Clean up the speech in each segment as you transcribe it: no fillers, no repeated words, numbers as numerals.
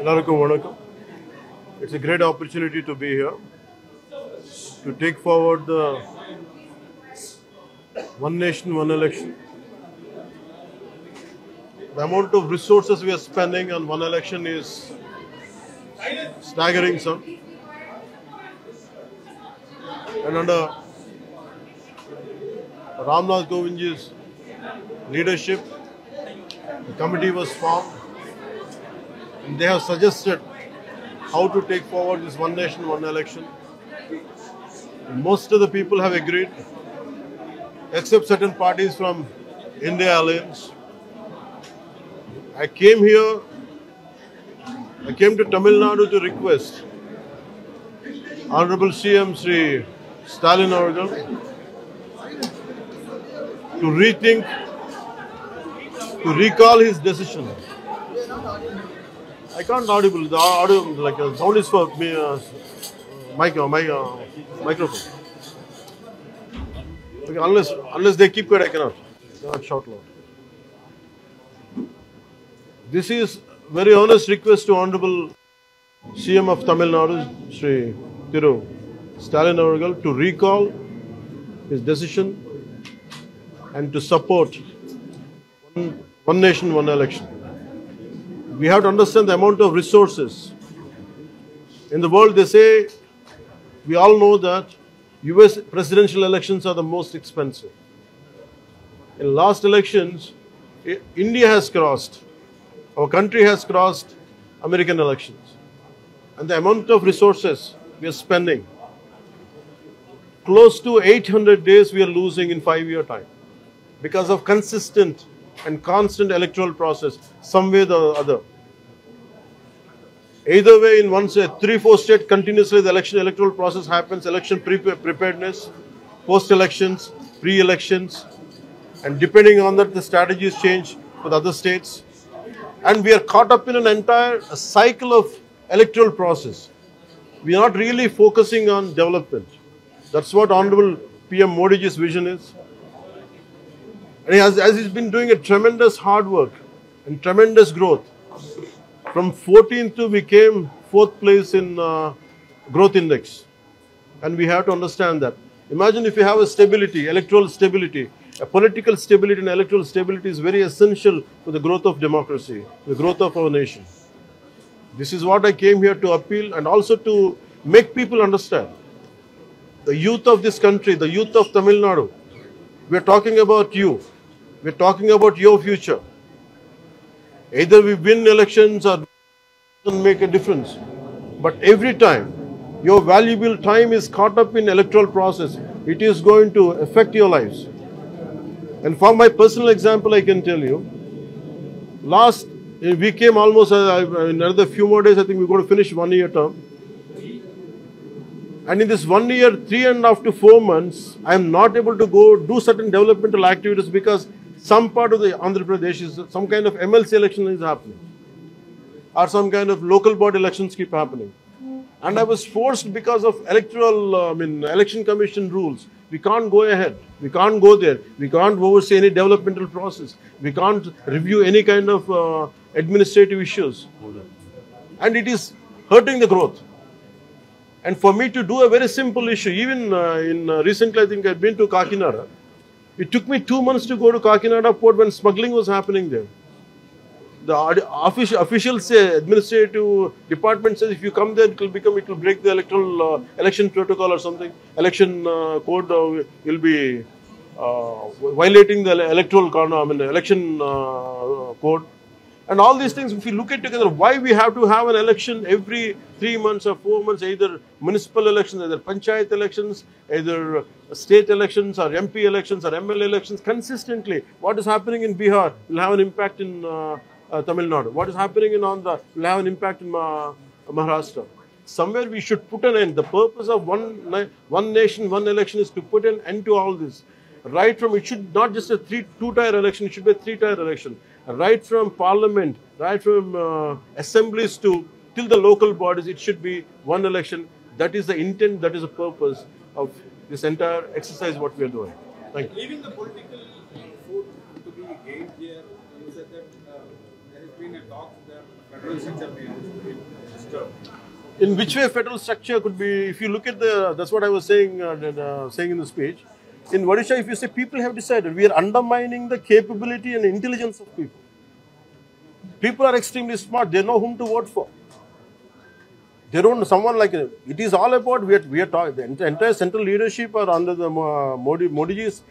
Ellarukkum vanakkam. It's a great opportunity to be here to take forward the one nation, one election. The amount of resources we are spending on one election is staggering, some. And under Ramnath Kovindji's leadership, the committee was formed and they have suggested how to take forward this one nation, one election. Most of the people have agreed, except certain parties from India Alliance. I came to Tamil Nadu to request Honorable CM Sri Stalin Avargal to rethink, to recall his decision. I can't audible. The audio, like sound is for me, microphone. Okay, unless they keep quiet, I cannot shout loud. This is very earnest request to Honorable CM of Tamil Nadu, Sri Thiru Stalin Avargal, to recall his decision and to support one nation, one election. We have to understand the amount of resources. In the world, they say, we all know that US presidential elections are the most expensive. In last elections, India has crossed, our country has crossed American elections. And the amount of resources we are spending, close to 800 days we are losing in 5-year time because of consistent and constant electoral process, some way or the other. Either way, in one state, 3-4 states, continuously the electoral process happens, election preparedness, post-elections, pre-elections, and depending on that, the strategies change for the other states. And we are caught up in an entire cycle of electoral process. We are not really focusing on development. That's what Honorable PM Modi's vision is. And as he's been doing a tremendous hard work and tremendous growth. From 14th to we came 4th place in growth index. And we have to understand that. Imagine if you have a stability, electoral stability, a political stability and electoral stability is very essential for the growth of democracy, the growth of our nation. This is what I came here to appeal and also to make people understand. The youth of this country, the youth of Tamil Nadu, we are talking about you. We are talking about your future. Either we win elections or it doesn't make a difference. But every time your valuable time is caught up in electoral process, it is going to affect your lives. And from my personal example, I can tell you, we came almost, in another few more days, I think we're going to finish 1-year term. And in this 1 year, 3.5 to 4 months, I am not able to go do certain developmental activities because some part of the Andhra Pradesh is some kind of MLC election is happening. Or some kind of local body elections keep happening. And I was forced because of election commission rules. We can't go ahead. We can't go there. We can't oversee any developmental process. We can't review any kind of administrative issues. And it is hurting the growth. And for me to do a very simple issue, even recently I think I've been to Kakinada. It took me 2 months to go to Kakinada port when smuggling was happening there. The officials say, administrative department says if you come there, it will break the election protocol or something. Election code will be violating the election code. And all these things, if you look at together, why we have to have an election every 3 months or 4 months, either municipal elections, either panchayat elections, either state elections or MP elections or MLA elections consistently. What is happening in Bihar will have an impact in Tamil Nadu. What is happening in Andhra will have an impact in Maharashtra. Somewhere we should put an end. The purpose of one nation, one election is to put an end to all this. Right from, it should not just a 2-tier election, it should be a 3-tier election. Right from parliament, right from assemblies till the local bodies, it should be one election. That is the intent, that is the purpose of this entire exercise what we are doing. Thank you. Leaving the political food to be gained here, you said that there is been a talk that federal structure may also be disturbed. In which way federal structure could be, if you look at the, that's what I was saying, saying in the speech. In Odisha, if you say people have decided, we are undermining the capability and intelligence of people. People are extremely smart. They know whom to vote for. They don't, someone like, it is all about, we are talking, the entire central leadership are under the Modiji's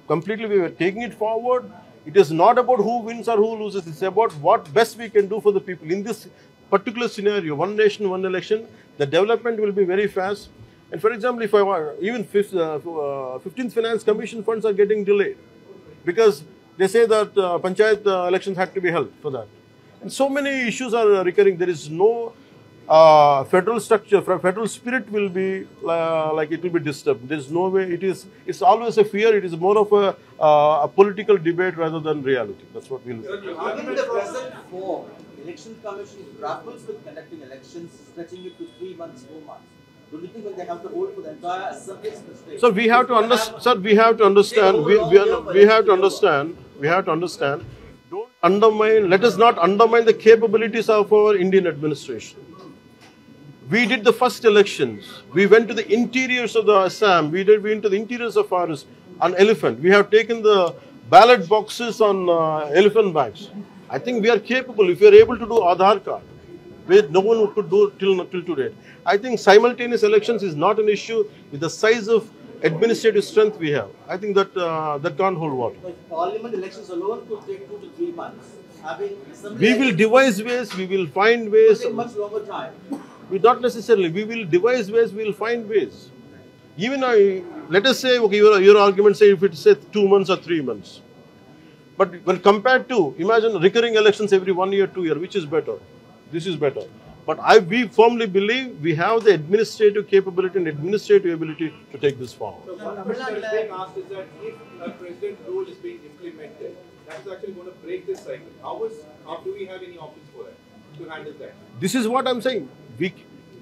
completely, we are taking it forward. It is not about who wins or who loses. It's about what best we can do for the people. In this particular scenario, one nation, one election, the development will be very fast. And for example, if I were, even 15th Finance Commission funds are getting delayed because they say that panchayat elections had to be held for that. And so many issues are recurring. There is no federal structure, federal spirit will be like it will be disturbed. There is no way. It's always a fear. It is more of a political debate rather than reality. That's what we'll. Given the present form, Election Commission grapples with conducting elections, stretching it to 3 months, 4 months. Do you think when they have to hold for the entire assembly mistake? So we have to understand. Sir, we have to understand. We have to understand. We have to understand. Don't undermine. Let us not undermine the capabilities of our Indian administration. We did the first elections. We went to the interiors of the Assam. We went to the interiors of forest on elephant. We have taken the ballot boxes on elephant bags. I think we are capable. If we are able to do Aadhaar card, which no one could do till today. I think simultaneous elections is not an issue with the size of administrative strength we have. I think that that can't hold water. But parliament elections alone could take 2 to 3 months. We will devise ways. We will find ways. It will take much longer time. We not necessarily. We will devise ways. We will find ways. Even let us say, okay, your argument say if it say 2 months or 3 months. But when compared to, imagine recurring elections every 1 year, 2 years, which is better? This is better. But we firmly believe we have the administrative capability and administrative ability to take this forward. So one question is being asked is that if a president rule is being implemented, that's actually going to break this cycle. How do we have any options for that, to handle that? This is what I'm saying.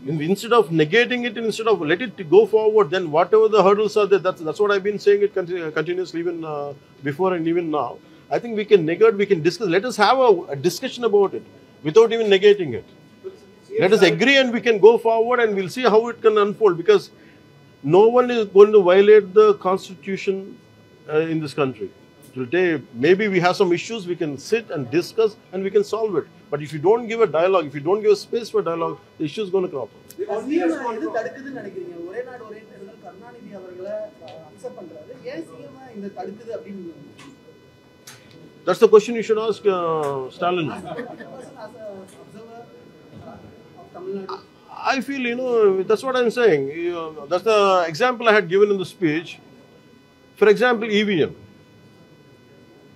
Instead of negating it, instead of let it go forward, then whatever the hurdles are there, that's what I've been saying it continuously even before and even now. I think we can negate, we can discuss. Let us have a discussion about it without even negating it. Let us agree and we can go forward and we'll see how it can unfold, because no one is going to violate the constitution in this country. Today, maybe we have some issues, we can sit and discuss and we can solve it. But if you don't give a dialogue, if you don't give a space for dialogue, the issue is going to crop up. That's the question you should ask Stalin. I feel, that's what I'm saying. That's the example I had given in the speech. For example, EVM.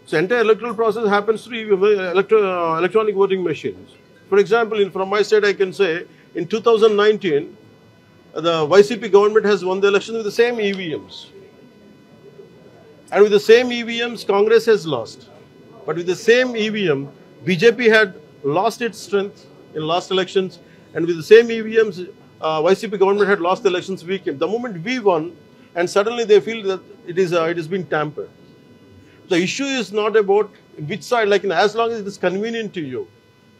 So entire electoral process happens through electronic voting machines. For example, from my side, I can say, in 2019, the YCP government has won the election with the same EVMs. And with the same EVMs, Congress has lost. But with the same EVM, BJP had lost its strength in last elections. And with the same EVMs, YCP government had lost the elections. We came. The moment we won, and suddenly they feel that it is being tampered. The issue is not about which side, like as long as it is convenient to you,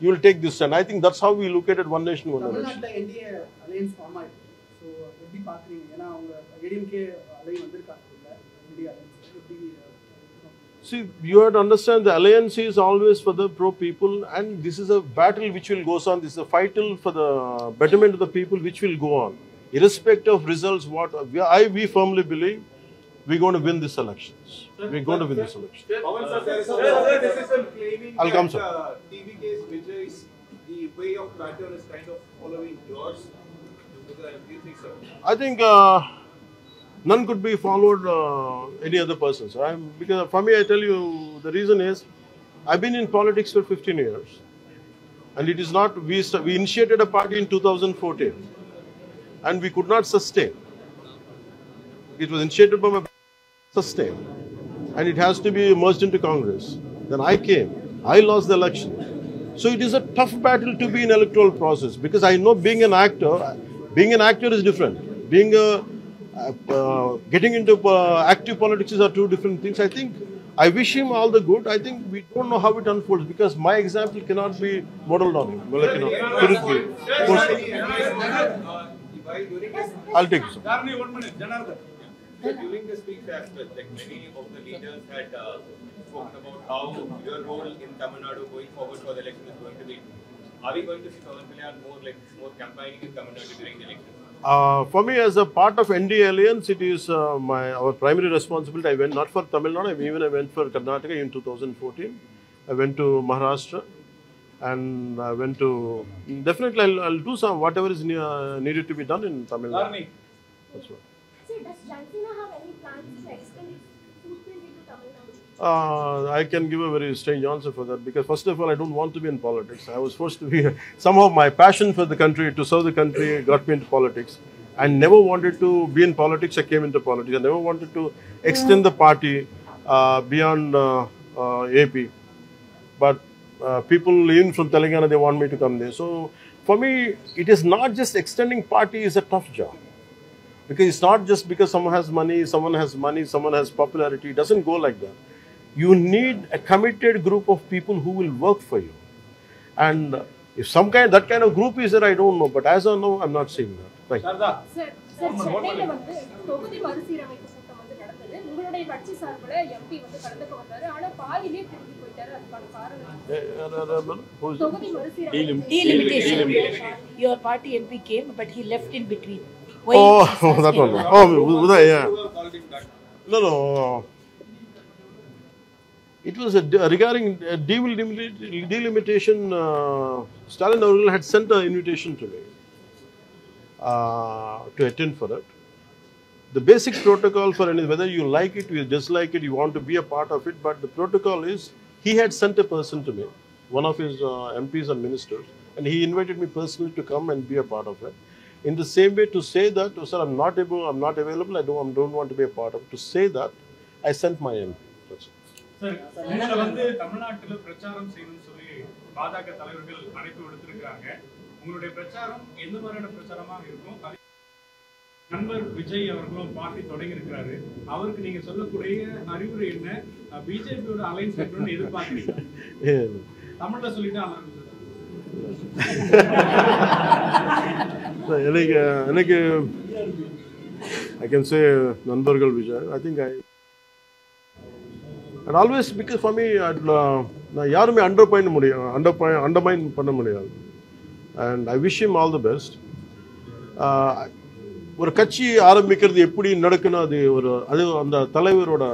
you will take this stand. I think that's how we look at it, one nation, one election. NDA alliance form ஆயிடுச்சு. So எப்படி பாக்குறீங்க? ஏன்னா அவங்க ADMK align வந்திருக்காங்க NDA alliance. See, you have to understand the alliance is always for the pro-people, and this is a battle which will go on. This is a fight for the betterment of the people which will go on. Irrespective of results, we firmly believe we're going to win these elections. We're going to win this election. I'll come, sir. TVK's Vijay's, the way of pattern is kind of following yours. Do you think so? I think none could be followed any other person. So because for me, I tell you, the reason is, I've been in politics for 15 years. And it is not, we initiated a party in 2014. And we could not sustain. It was initiated by my sustain. And it has to be merged into Congress. Then I came. I lost the election. So it is a tough battle to be in electoral process, because I know being an actor is different. Being getting into active politics are two different things. I think I wish him all the good. I think we don't know how it unfolds because my example cannot be modeled on him. Well, like, I'll take this. So during the speech as well, like many of the leaders had spoken about how your role in Tamil Nadu going forward for the election is going to be. Are we going to see Pawan Kalyan more campaigning in Tamil Nadu during the election? For me, as a part of NDA alliance, it is our primary responsibility. I went not for Tamil Nadu, I went for Karnataka in 2014. I went to Maharashtra, and I went to. Definitely, I'll do some whatever is needed to be done in Tamil Nadu. That's what. Sir, does Jansina have any plans to extend its footprint into Tamil Nadu? I can give a very strange answer for that because first of all, I don't want to be in politics. I was forced to be. Somehow my passion for the country, to serve the country, got me into politics. I never wanted to be in politics. I came into politics. I never wanted to extend the party beyond AP. But people even from Telangana, they want me to come there. So for me, it is not just extending party is a tough job. Because it's not just because someone has money, someone has popularity. It doesn't go like that. You need a committed group of people who will work for you. And if that kind of group is there, I don't know. But as I know, I'm not seeing that. Thank you. Sir, சென்னையில வந்து தொகுதி மறுசீரமைப்பு கூட்டம் வந்து நடந்தது. உங்களுடைய கட்சி சார்பில் எம்பி வந்து கலந்துக்க வந்தாரு. ஆனா பாதியிலே திரும்பி போயிட்டாரு. அதுக்கான காரணம் தொகுதி மறுசீரமைப்பு. Delimitation. Your party MP came, but he left in between. That one. Uday, yeah. No. It was regarding delimitation. Stalin had sent an invitation to me to attend for it. The basic protocol for any, whether you like it, you dislike it, you want to be a part of it, but the protocol is he had sent a person to me, one of his MPs and ministers, and he invited me personally to come and be a part of it. In the same way, to say that, sir, I'm not available, I don't want to be a part of it. To say that, I sent my MP. That's it. Sir, உங்களை வந்து தமிழ்நாட்டில பிரச்சாரம் செய்யணும்னு சொல்லி பாஜக தலைவர்கள் அழைப்பு விடுத்திருக்காங்க. உங்களுடைய பிரச்சாரம் எந்த மாதிரியான பிரச்சாரமாக இருக்கும்? நண்பர் விஜய் அவர்களும் பார்ட்டி தொடங்கி இருக்கிறாரு. அவருக்கு நீங்க சொல்லக்கூடிய அறிவுரை என்ன? பிஜேபியோட அலைன்ஸ் வைக்கணும்னு எதிர்பார்க்கிறீங்க? தமிழ்ல சொல்லிட்டா நல்லா இருக்கும். I can say Nandbargal Vijay. I think and always because for me, நான் யாருமே undermine பண்ண முடியாது. And I wish him all the best. ஒரு கட்சி ஆரம்பிக்கிறது எப்படி நடக்கணும் அது அந்த தலைவரோட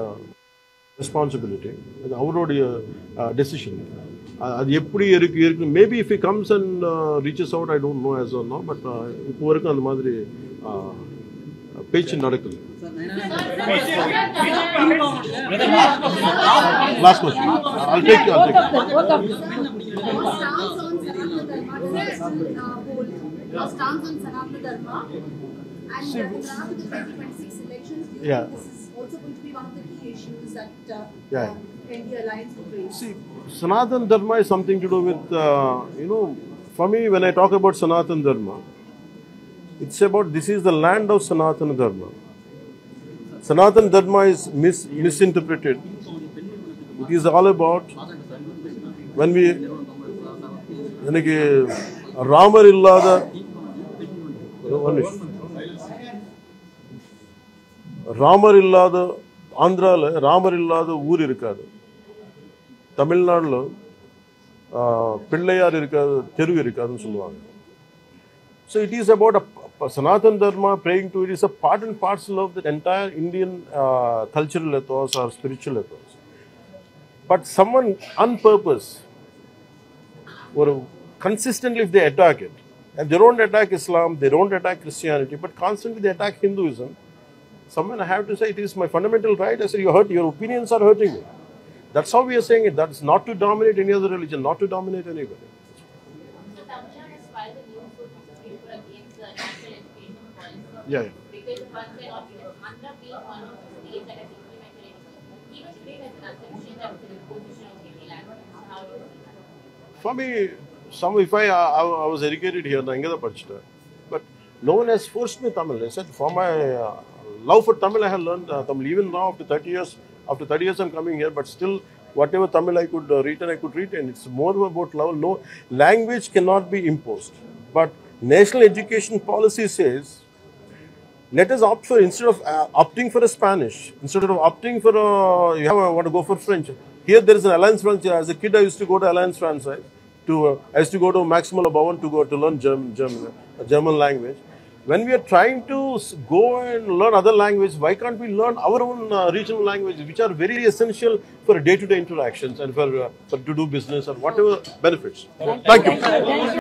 ரெஸ்பான்சிபிலிட்டி, அது அவருடைய டெசிஷன். அது எப்படி இருக்கு maybe if he comes and reaches out, I don't know as of now, but இப்போ வரைக்கும் அந்த மாதிரி பேச்சு நடக்குது. Last question. I'll take it. Stance on Sanatana Dharma and the 2026 elections. Do you think this is also going to be one of the key issues that India Alliance will raise? See, Sanatana Dharma is something to do with, for me, when I talk about Sanatana Dharma, it's about this is the land of Sanatana Dharma. Sanatana Dharma is misinterpreted. It is all about when Ramar illada ஆந்திரால ராமர் இல்லாத ஊர் இருக்காது. தமிழ்நாடுல பிள்ளையார் இருக்காது, தெரு இருக்காதுன்னு சொல்லுவாங்க. So it is about a Sanatana Dharma, praying to it is a part and parcel of the entire Indian cultural ethos or spiritual ethos. But someone on purpose, or consistently if they attack it, and they don't attack Islam, they don't attack Christianity, but constantly they attack Hinduism, someone I have to say it is my fundamental right. I said your opinions are hurting me. That's how we are saying it. That's not to dominate any other religion, not to dominate anybody. Yeah. Because one cannot Andhra being one of the states that has implemented it, even today has an assumption that it's an imposition of Hindi language. How do you see that? For me, I was educated here, but no one has forced me Tamil. I said for my love for Tamil, I have learned Tamil. Even now, after 30 years, After 30 years, I'm coming here, but still, whatever Tamil I could retain, I could retain. It's more about love. No, language cannot be imposed. But national education policy says, let us opt for, instead of opting for a Spanish, instead of opting for want to go for French. Here there is an Alliance French. As a kid, I used to go to Alliance Française. I used to go to Maximal Bauern to learn German language. When we are trying to go and learn other language, why can't we learn our own regional languages, which are very essential for day-to-day interactions and for to do business or whatever benefits? Thank you.